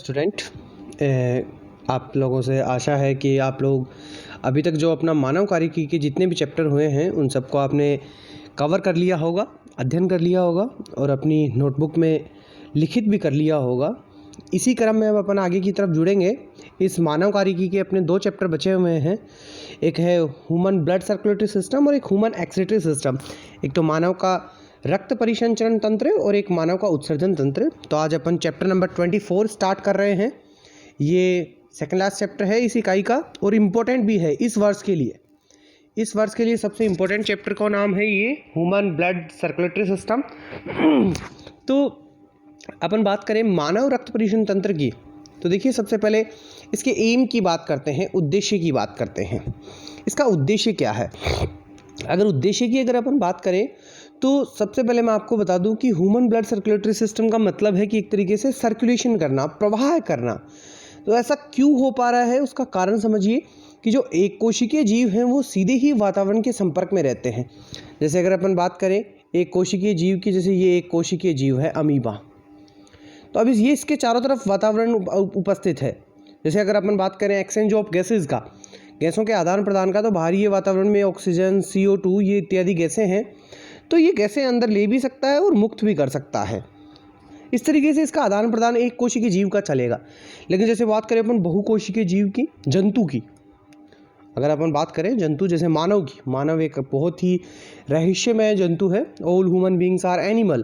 Student, आप लोगों से आशा है कि आप लोग अभी तक जो अपना मानव कार्यकी के जितने भी चैप्टर हुए हैं उन सबको आपने कवर कर लिया होगा, अध्ययन कर लिया होगा और अपनी नोटबुक में लिखित भी कर लिया होगा। इसी क्रम में अब अपन आगे की तरफ जुड़ेंगे। इस मानव कार्यकी के अपने दो चैप्टर बचे हुए हैं, एक है ह्यूमन ब्लड सर्कुलेटरी सिस्टम और एक ह्यूमन एक्सक्रीटरी सिस्टम। एक तो मानव का रक्त परिसंचरण तंत्र और एक मानव का उत्सर्जन तंत्र। तो आज अपन चैप्टर नंबर 24 स्टार्ट कर रहे हैं। ये सेकंड लास्ट चैप्टर है इस इकाई का और इम्पोर्टेंट भी है इस वर्ष के लिए। इस वर्ष के लिए सबसे इम्पोर्टेंट चैप्टर का नाम है ये ह्यूमन ब्लड सर्कुलेटरी सिस्टम। तो अपन बात करें मानव रक्त परिसंचरण तंत्र की, तो देखिए सबसे पहले इसके एम की बात करते हैं, उद्देश्य की बात करते हैं। इसका उद्देश्य क्या है? अगर अपन बात करें तो सबसे पहले मैं आपको बता दूं कि ह्यूमन ब्लड सर्कुलेटरी सिस्टम का मतलब है कि एक तरीके से सर्कुलेशन करना, प्रवाह करना। तो ऐसा क्यों हो पा रहा है उसका कारण समझिए कि जो एक कोशिकीय जीव हैं वो सीधे ही वातावरण के संपर्क में रहते हैं। जैसे अगर अपन बात करें एक कोशिकीय जीव की, जैसे ये एक कोशिकीय जीव है अमीबा, तो अब ये इसके चारों तरफ वातावरण उपस्थित है। जैसे अगर अपन बात करें एक्सचेंज ऑफ गैसेज का, गैसों के आदान प्रदान का, तो बाहरी वातावरण में ऑक्सीजन, CO2 ये इत्यादि गैसें हैं, तो ये गैसें अंदर ले भी सकता है और मुक्त भी कर सकता है। इस तरीके से इसका आदान प्रदान एक कोशिकीय जीव का चलेगा। लेकिन जैसे बात करें अपन बहुकोशिकीय जीव की, जंतु की, अगर अपन बात करें जंतु जैसे मानव की, मानव एक बहुत ही रहस्यमय जंतु है। All human beings are animal,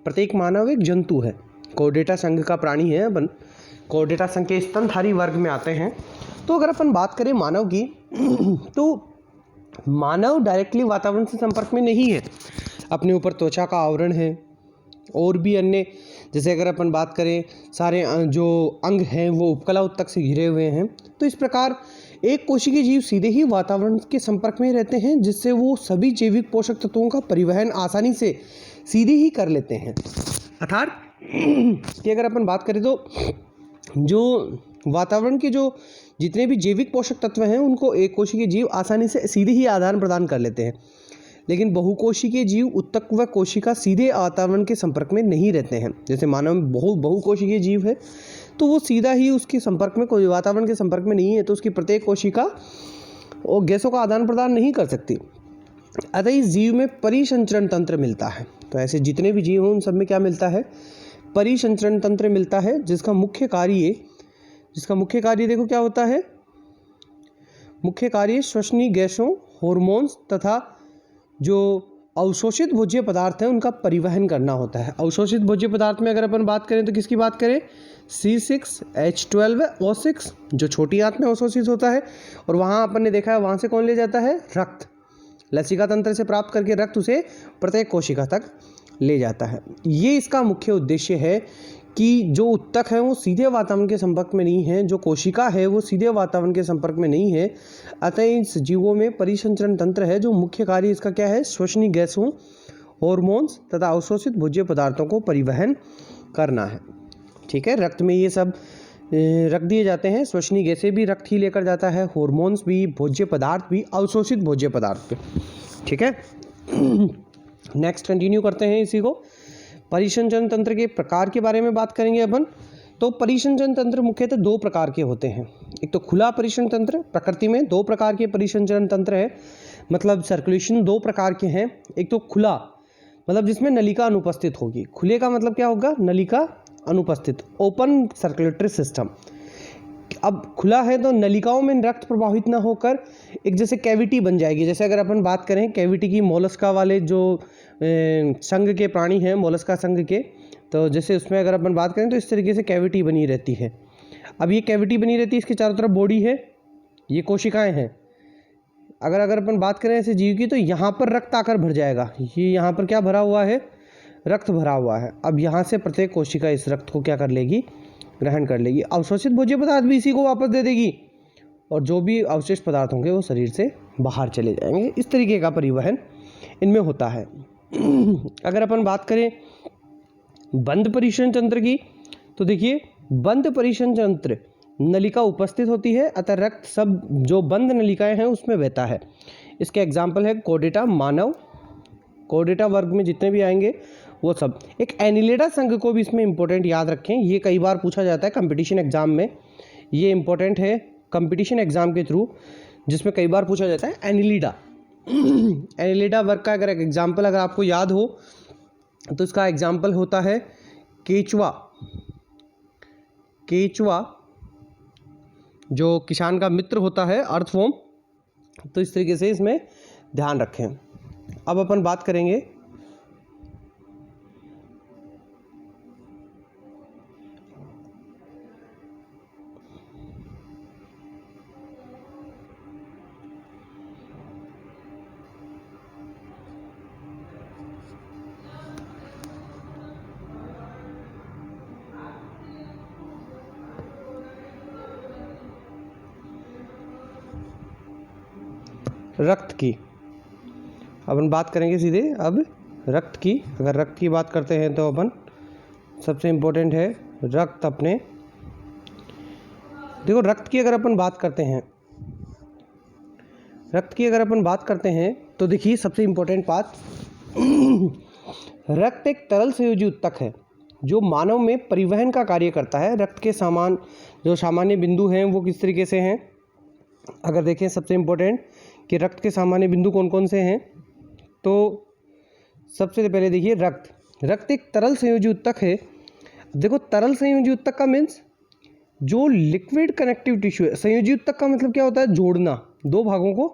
प्रत्येक मानव एक जंतु है, कोर्डेटा संघ का प्राणी है। अपन कोर्डेटा संघ के स्तनधारी वर्ग में आते हैं। तो अगर अपन बात करें मानव की तो मानव डायरेक्टली वातावरण से संपर्क में नहीं है, अपने ऊपर त्वचा का आवरण है और भी अन्य, जैसे अगर अपन बात करें सारे जो अंग हैं वो उपकला ऊतक से घिरे हुए हैं। तो इस प्रकार एक कोशिकीय जीव सीधे ही वातावरण के संपर्क में रहते हैं, जिससे वो सभी जैविक पोषक तत्वों का परिवहन आसानी से सीधे ही कर लेते हैं। अर्थात कि अगर अपन बात करें तो जो वातावरण के जो जितने भी जैविक पोषक तत्व हैं उनको एक कोशिकीय जीव आसानी से सीधे ही आदान प्रदान कर लेते हैं। लेकिन बहुकोशिकीय जीव ऊतक व कोशिका सीधे वातावरण के संपर्क में नहीं रहते हैं। जैसे मानव बहुकोशिकीय जीव है तो वो सीधा ही उसके संपर्क में, कोई वातावरण के संपर्क में नहीं है, तो उसकी प्रत्येक कोशिका और गैसों का आदान प्रदान नहीं कर सकती। अतः इस जीव में परिसंचरण तंत्र मिलता है। तो ऐसे जितने भी जीव हैं उन सब में क्या मिलता है? परिसंचरण तंत्र मिलता है, जिसका मुख्य कार्य देखो क्या होता है। मुख्य कार्य श्वसनीय गैसों, हॉर्मोन्स तथा जो अवशोषित भोज्य पदार्थ हैं उनका परिवहन करना होता है। अवशोषित भोज्य पदार्थ में अगर अपन बात करें तो किसकी बात करें? C6H12O6 जो छोटी आंत में अवशोषित होता है, और वहाँ अपन ने देखा है वहाँ से कौन ले जाता है? रक्त। लसिका तंत्र से प्राप्त करके रक्त उसे प्रत्येक कोशिका तक ले जाता है। ये इसका मुख्य उद्देश्य है कि जो ऊतक है वो सीधे वातावरण के संपर्क में नहीं है, जो कोशिका है वो सीधे वातावरण के संपर्क में नहीं है। अतः इस जीवों में परिसंचरण तंत्र है, जो मुख्य कार्य इसका क्या है? श्वसनीय गैसों, हॉर्मोन्स तथा अवशोषित भोज्य पदार्थों को परिवहन करना है। ठीक है, रक्त में ये सब रख दिए जाते हैं। श्वसनीय गैसें भी रक्त ही लेकर जाता है, हॉर्मोन्स भी, भोज्य पदार्थ भी, अवशोषित भोज्य पदार्थ भी। ठीक है, नेक्स्ट कंटिन्यू करते हैं इसी को। परिसंचरण तंत्र के प्रकार के बारे में बात करेंगे अपन। तो परिसंचरण तंत्र मुख्यतः दो प्रकार के होते हैं। एक तो खुला परिसंचरण तंत्र, प्रकृति में दो प्रकार के परिसंचरण तंत्र है, मतलब सर्कुलेशन दो प्रकार के हैं। एक तो खुला, मतलब जिसमें नलिका अनुपस्थित होगी। खुले का मतलब क्या होगा? नलिका अनुपस्थित, ओपन सर्कुलेटरी सिस्टम। अब खुला है तो नलिकाओं में रक्त प्रवाहित ना होकर एक जैसे कैविटी बन जाएगी। जैसे अगर अपन बात करें कैविटी की, मोलस्का वाले जो संघ के प्राणी हैं, मोलस्का संघ के, तो जैसे उसमें अगर अपन बात करें तो इस तरीके से कैविटी बनी रहती है। अब ये कैविटी बनी रहती है, इसके चारों तरफ बॉडी है, ये कोशिकाएं हैं। अगर अपन बात करें ऐसे जीव की, तो यहाँ पर रक्त आकर भर जाएगा। ये यहाँ पर क्या भरा हुआ है? रक्त भरा हुआ है। अब यहाँ से प्रत्येक कोशिका इस रक्त को क्या कर लेगी? ग्रहण कर लेगी। अवशोषित भोज्य पदार्थ भी इसी को वापस दे देगी, और जो भी अवशिष्ट पदार्थ होंगे वो शरीर से बाहर चले जाएंगे। इस तरीके का परिवहन इनमें होता है। अगर अपन बात करें बंद परिसंचरण तंत्र की, तो देखिए बंद परिसंचरण तंत्र, नलिका उपस्थित होती है, अतः रक्त सब जो बंद नलिकाएं हैं उसमें बहता है। इसके एग्जाम्पल है कोर्डेटा, मानव, कोर्डेटा वर्ग में जितने भी आएंगे वो सब। एक एनिलिडा संघ को भी इसमें इंपॉर्टेंट याद रखें, ये कई बार पूछा जाता है कंपटीशन एग्जाम में, ये इंपॉर्टेंट है कंपटीशन एग्जाम के थ्रू, जिसमें कई बार पूछा जाता है एनिलिडा। एनिलिडा वर्ग का अगर एग्जाम्पल अगर आपको याद हो तो इसका एग्जाम्पल होता है केचुआ। केचुआ जो किसान का मित्र होता है, अर्थवॉर्म। तो इस तरीके से इसमें ध्यान रखें। अब अपन बात करेंगे रक्त की। अपन बात करेंगे सीधे अब रक्त की। अगर रक्त की बात करते हैं तो अपन सबसे इम्पोर्टेंट है रक्त अपने। देखो रक्त की अगर अपन बात करते हैं, रक्त की अगर अपन बात करते हैं तो देखिए सबसे इम्पोर्टेंट बात, रक्त एक तरल संयोजी उत्तक है जो मानव में परिवहन का कार्य करता है। रक्त के सामान जो सामान्य बिंदु हैं वो किस तरीके से हैं, अगर देखें सबसे इम्पोर्टेंट कि रक्त के सामान्य बिंदु कौन कौन से हैं, तो सबसे पहले देखिए रक्त एक तरल संयोजी उत्तक है। देखो तरल संयोजी उत्तक का मीन्स जो लिक्विड कनेक्टिव टिश्यू है। संयोजी उत्तक का मतलब क्या होता है, जोड़ना, दो भागों को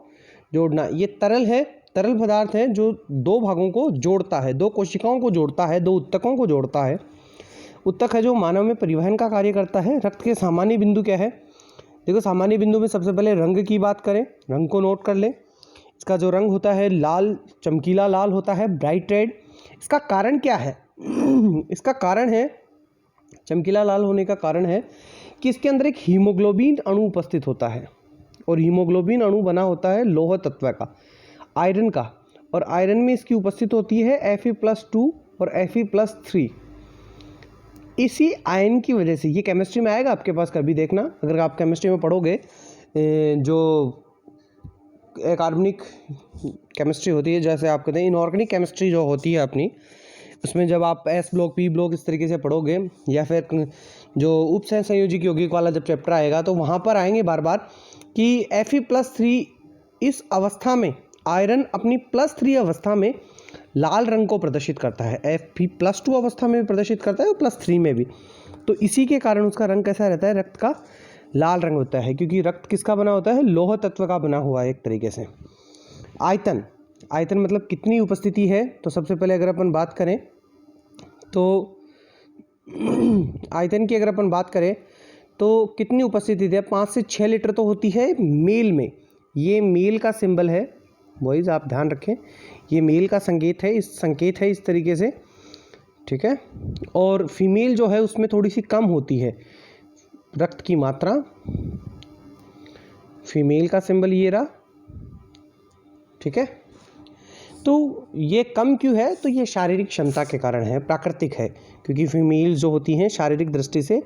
जोड़ना। ये तरल है, तरल पदार्थ है जो दो भागों को जोड़ता है, दो कोशिकाओं को जोड़ता है, दो उत्तकों को जोड़ता है। उत्तक है जो मानव में परिवहन का कार्य करता है। रक्त के सामान्य बिंदु क्या है, देखो सामान्य बिंदु में सबसे पहले रंग की बात करें, रंग को नोट कर लें। इसका जो रंग होता है लाल, चमकीला लाल होता है, ब्राइट रेड। इसका कारण क्या है, इसका कारण है, चमकीला लाल होने का कारण है कि इसके अंदर एक हीमोग्लोबिन अणु उपस्थित होता है, और हीमोग्लोबिन अणु बना होता है लौह तत्व का, आयरन का, और आयरन में इसकी उपस्थित होती है Fe+2 और Fe+3। इसी आयन की वजह से, ये केमिस्ट्री में आएगा आपके पास, कभी देखना अगर आप केमिस्ट्री में पढ़ोगे, जो कार्बनिक केमिस्ट्री होती है, जैसे आप कहते हैं इनऑर्गेनिक केमिस्ट्री जो होती है अपनी, उसमें जब आप एस ब्लॉक, पी ब्लॉक इस तरीके से पढ़ोगे, या फिर जो उपसह संयोजक यौगिक वाला जब चैप्टर आएगा तो वहाँ पर आएंगे बार बार कि Fe+3 इस अवस्था में, आयरन अपनी +3 अवस्था में लाल रंग को प्रदर्शित करता है। Fe+2 अवस्था में भी प्रदर्शित करता है और +3 में भी। तो इसी के कारण उसका रंग कैसा रहता है, रक्त का लाल रंग होता है, क्योंकि रक्त किसका बना होता है, लौह तत्व का बना हुआ है एक तरीके से। आयतन, आयतन मतलब कितनी उपस्थिति है, तो सबसे पहले अगर अपन बात करें तो आयतन की अगर अपन बात करें तो कितनी उपस्थिति है, 5 से 6 लीटर तो होती है मेल में। ये मेल का सिंबल है, बॉयज़ आप ध्यान रखें, ये मेल का संकेत है इस तरीके से, ठीक है। और फीमेल जो है उसमें थोड़ी सी कम होती है रक्त की मात्रा। फीमेल का सिंबल ये रहा, ठीक है। तो ये कम क्यों है, तो ये शारीरिक क्षमता के कारण है, प्राकृतिक है, क्योंकि फीमेल जो होती हैं शारीरिक दृष्टि से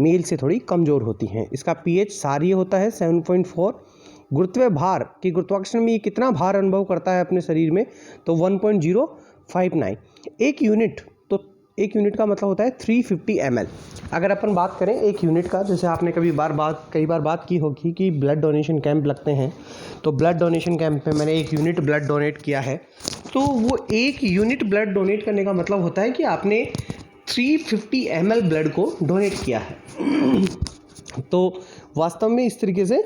मेल से थोड़ी कमज़ोर होती हैं। इसका पीएच क्षारीय होता है 7.4। गुरुत्व भार की, गुरुत्वाकर्षण में ये कितना भार अनुभव करता है अपने शरीर में, तो 1.059। एक यूनिट, तो एक यूनिट का मतलब होता है 350 ml। अगर अपन बात करें एक यूनिट का, जैसे आपने कई बार बात की होगी कि ब्लड डोनेशन कैंप लगते हैं, तो ब्लड डोनेशन कैंप में मैंने 1 यूनिट ब्लड डोनेट किया है, तो वो 1 यूनिट ब्लड डोनेट करने का मतलब होता है कि आपने 350 ml ब्लड को डोनेट किया है। तो वास्तव में इस तरीके से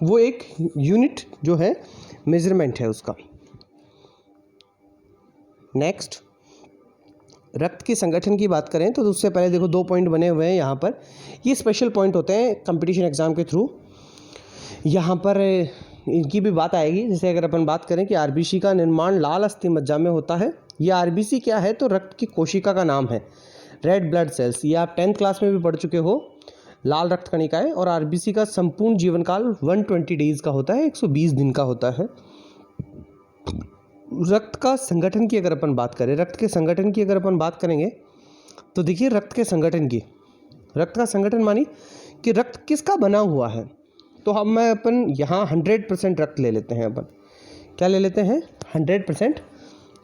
वो एक यूनिट जो है मेजरमेंट है उसका। नेक्स्ट, रक्त के संगठन की बात करें तो उससे पहले देखो 2 पॉइंट बने हुए हैं यहाँ पर। ये स्पेशल पॉइंट होते हैं कंपटीशन एग्जाम के थ्रू, यहाँ पर इनकी भी बात आएगी। जैसे अगर अपन बात करें कि आरबीसी का निर्माण लाल अस्थि मज्जा में होता है। ये आरबीसी क्या है, तो रक्त की कोशिका का नाम है, रेड ब्लड सेल्स। ये आप 10th क्लास में भी पढ़ चुके हो, लाल रक्त कणिकाएं। और आरबीसी का संपूर्ण जीवन काल 120 डेज का होता है, 120 दिन का होता है। रक्त का संगठन की अगर अपन बात करें, रक्त के संगठन की अगर अपन बात करेंगे तो देखिए रक्त के संगठन की, रक्त का संगठन मानी कि रक्त किसका बना हुआ है, तो हम अपन यहाँ 100% रक्त ले लेते हैं। अपन क्या ले लेते हैं, 100%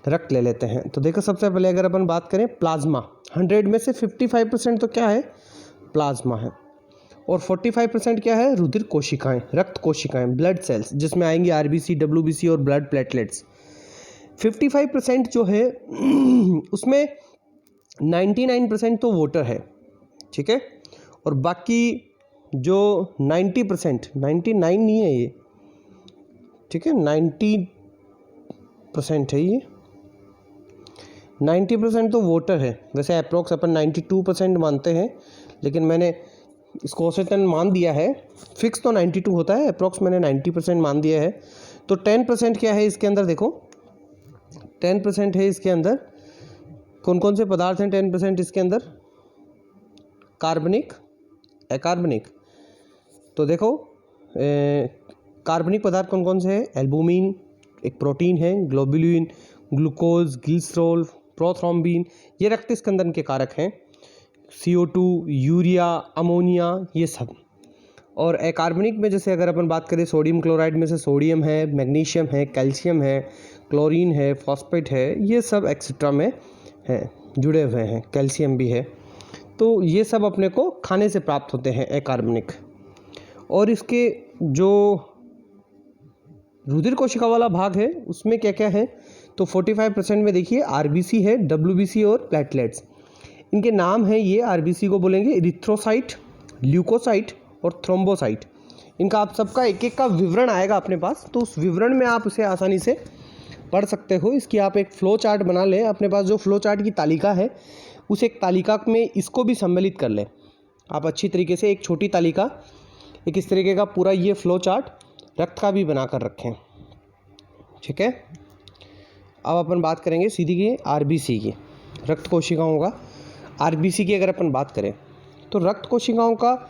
रक्त ले लेते हैं। तो देखो सबसे पहले अगर अपन बात करें प्लाज्मा, 100 में से 55% तो क्या है, प्लाज्मा है, और 45% क्या है, रुधिर कोशिकाएं, रक्त कोशिकाएं, ब्लड सेल्स, जिसमें आएंगी आरबीसी, डब्ल्यूबीसी और ब्लड प्लेटलेट्स। 55% जो है उसमें 99% तो वाटर है, ठीक है, और बाकी जो 90%, 99 नहीं है ये, ठीक है, 90% है ये, 90% तो वाटर है। वैसे अप्रोक्स अपन 92% मानते हैं, लेकिन मैंने इसको औसतन मान दिया है, फिक्स तो 92 होता है, अप्रोक्स मैंने 90% मान दिया है। तो 10% क्या है इसके अंदर, देखो 10% है इसके अंदर, कौन कौन से पदार्थ हैं 10% इसके अंदर, कार्बनिक, अकार्बनिक। तो देखो कार्बनिक पदार्थ कौन कौन से हैं, एल्बुमिन एक प्रोटीन है, ग्लोबुलिन, ग्लूकोज, ग्लिसरॉल, प्रोथ्रोम्बिन, ये रक्त स्कंदन के कारक हैं, CO2, यूरिया, अमोनिया, ये सब। और अकार्बनिक में जैसे अगर अपन बात करें सोडियम क्लोराइड में से सोडियम है, मैग्नीशियम है, कैल्शियम है, क्लोरीन है, फॉस्फेट है, ये सब एक्सेट्रा में है, जुड़े हुए हैं, कैल्शियम भी है। तो ये सब अपने को खाने से प्राप्त होते हैं अकार्बनिक। और इसके जो रुधिर कोशिका वाला भाग है उसमें क्या क्या है, तो 45% में देखिए आरबीसी है, डब्ल्यूबीसी और प्लेटलेट्स। इनके नाम हैं ये, आरबीसी को बोलेंगे इरिथ्रोसाइट, ल्यूकोसाइट और थ्रोम्बोसाइट। इनका आप सबका एक एक का विवरण आएगा अपने पास, तो उस विवरण में आप उसे आसानी से पढ़ सकते हो। इसकी आप एक फ्लो चार्ट बना लें, अपने पास जो फ्लो चार्ट की तालिका है उस एक तालिका में इसको भी सम्मिलित कर लें आप अच्छी तरीके से। एक छोटी तालिका, एक इस तरीके का पूरा ये फ्लो चार्ट रक्त का भी बना कर रखें, ठीक है। अब अपन बात करेंगे सीधी की आरबीसी की, रक्त कोशिकाओं का। आरबीसी की अगर अपन बात करें तो रक्त कोशिकाओं का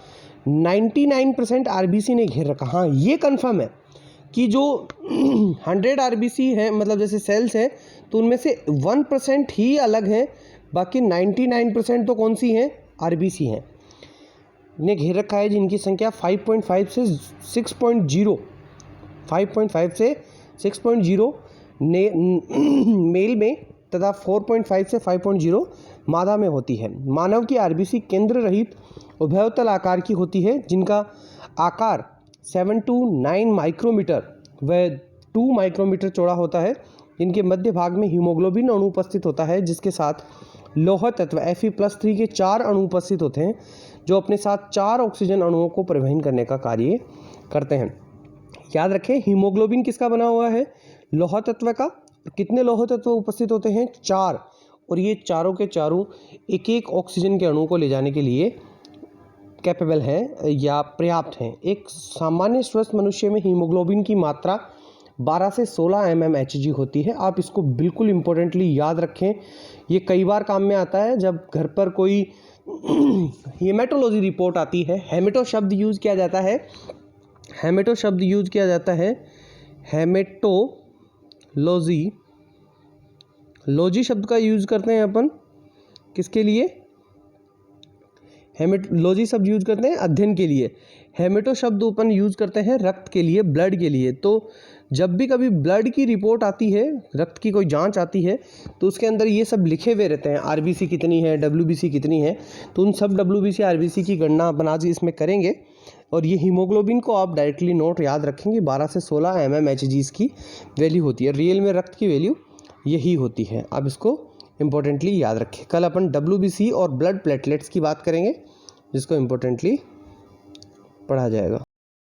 99% आरबीसी ने घेर रखा। हाँ, ये कंफर्म है कि जो 100 आरबीसी है, मतलब जैसे सेल्स हैं, तो उनमें से 1% ही अलग हैं, बाकी 99% तो कौन सी हैं, आरबीसी हैं, ने घेर रखा है, जिनकी संख्या 5.5 से 6.0, 5.5 से 6.0 मेल में तथा 4.5 से 5.0 मादा में होती है। मानव की आरबीसी केंद्र रहित उभयतल आकार की होती है, जिनका आकार 7 to 9 माइक्रोमीटर व 2 माइक्रोमीटर चौड़ा होता है। इनके मध्य भाग में हीमोग्लोबिन अणु उपस्थित होता है, जिसके साथ लौह तत्व Fe+3 के 4 अणु उपस्थित होते हैं, जो अपने साथ 4 ऑक्सीजन अणुओं को परिवहन करने का कार्य करते हैं। याद रखें, हीमोग्लोबिन किसका बना हुआ है, लौह तत्व का। कितने लौह तत्व उपस्थित होते हैं, 4, और ये चारों के चारों एक एक ऑक्सीजन के अणु को ले जाने के लिए कैपेबल हैं या पर्याप्त हैं। एक सामान्य स्वस्थ मनुष्य में हीमोग्लोबिन की मात्रा 12 से 16 mmHg होती है। आप इसको बिल्कुल इम्पोर्टेंटली याद रखें, ये कई बार काम में आता है जब घर पर कोई हेमेटोलॉजी रिपोर्ट आती है। हेमेटो शब्द यूज़ किया जाता है, हेमेटो शब्द यूज़ किया जाता है, हेमेटोलॉजी, लॉजी शब्द का यूज़ करते हैं अपन किसके लिए, हेमेटोलॉजी शब्द यूज़ करते हैं अध्ययन के लिए। हेमेटो शब्द अपन यूज़ करते हैं रक्त के लिए, ब्लड के लिए। तो जब भी कभी ब्लड की रिपोर्ट आती है, रक्त की कोई जांच आती है, तो उसके अंदर ये सब लिखे हुए रहते हैं, आरबीसी कितनी है, डब्ल्यूबीसी कितनी है। तो उन सब डब्ल्यूबीसी आरबीसी की गणना अपन आज इसमें करेंगे। और ये हीमोग्लोबिन को आप डायरेक्टली नोट याद रखेंगे, 12 से 16 mmHg इसकी वैल्यू होती है। रियल में रक्त की वैल्यू यही होती है, आप इसको इम्पोर्टेंटली याद रखें। कल अपन डब्ल्यूबीसी और ब्लड प्लेटलेट्स की बात करेंगे, जिसको इम्पोर्टेंटली पढ़ा जाएगा।